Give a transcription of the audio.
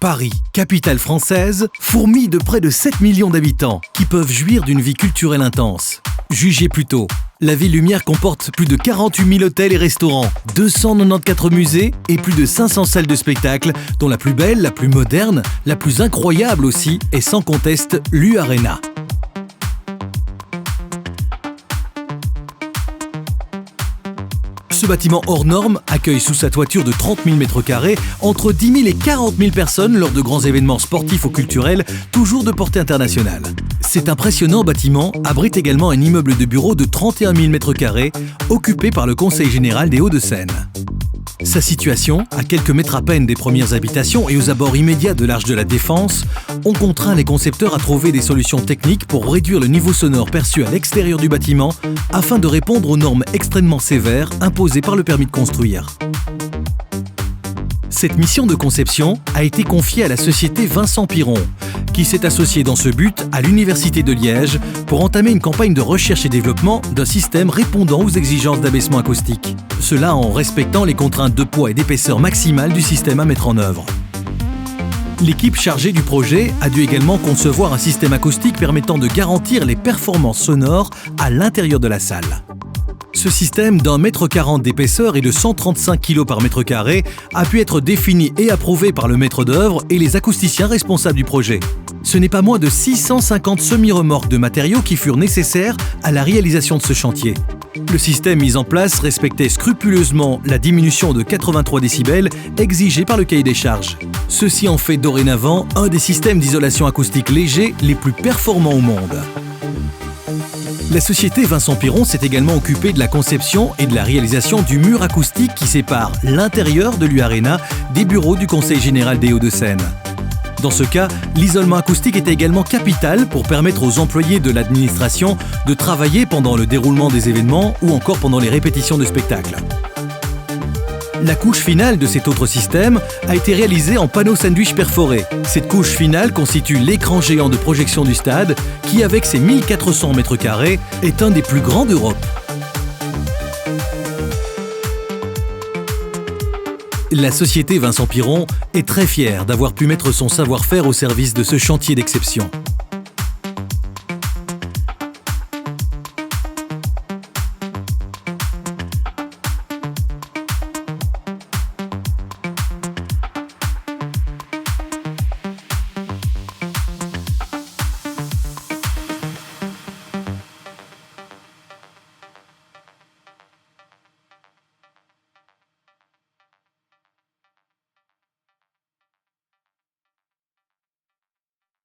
Paris, capitale française, fourmille de près de 7 millions d'habitants qui peuvent jouir d'une vie culturelle intense. Jugez plutôt, la ville lumière comporte plus de 48 000 hôtels et restaurants, 294 musées et plus de 500 salles de spectacle, dont la plus belle, la plus moderne, la plus incroyable aussi est sans conteste l'U-Arena. Ce bâtiment hors norme accueille sous sa toiture de 30 000 m² entre 10 000 et 40 000 personnes lors de grands événements sportifs ou culturels, toujours de portée internationale. Cet impressionnant bâtiment abrite également un immeuble de bureaux de 31 000 m² occupé par le Conseil général des Hauts-de-Seine. Sa situation, à quelques mètres à peine des premières habitations et aux abords immédiats de l'Arche de la Défense, ont contraint les concepteurs à trouver des solutions techniques pour réduire le niveau sonore perçu à l'extérieur du bâtiment afin de répondre aux normes extrêmement sévères imposées par le permis de construire. Cette mission de conception a été confiée à la société Vincent Piron, qui s'est associée dans ce but à l'Université de Liège pour entamer une campagne de recherche et développement d'un système répondant aux exigences d'abaissement acoustique. Cela en respectant les contraintes de poids et d'épaisseur maximale du système à mettre en œuvre. L'équipe chargée du projet a dû également concevoir un système acoustique permettant de garantir les performances sonores à l'intérieur de la salle. Ce système d'1,40 m d'épaisseur et de 135 kg par mètre carré a pu être défini et approuvé par le maître d'œuvre et les acousticiens responsables du projet. Ce n'est pas moins de 650 semi-remorques de matériaux qui furent nécessaires à la réalisation de ce chantier. Le système mis en place respectait scrupuleusement la diminution de 83 décibels exigée par le cahier des charges. Ceci en fait dorénavant un des systèmes d'isolation acoustique léger les plus performants au monde. La société Vincent Piron s'est également occupée de la conception et de la réalisation du mur acoustique qui sépare l'intérieur de l'U-Arena des bureaux du Conseil général des Hauts-de-Seine. Dans ce cas, l'isolement acoustique était également capital pour permettre aux employés de l'administration de travailler pendant le déroulement des événements ou encore pendant les répétitions de spectacles. La couche finale de cet autre système a été réalisée en panneaux sandwich perforés. Cette couche finale constitue l'écran géant de projection du stade qui, avec ses 1400 m², est un des plus grands d'Europe. La société Vincent Piron est très fière d'avoir pu mettre son savoir-faire au service de ce chantier d'exception.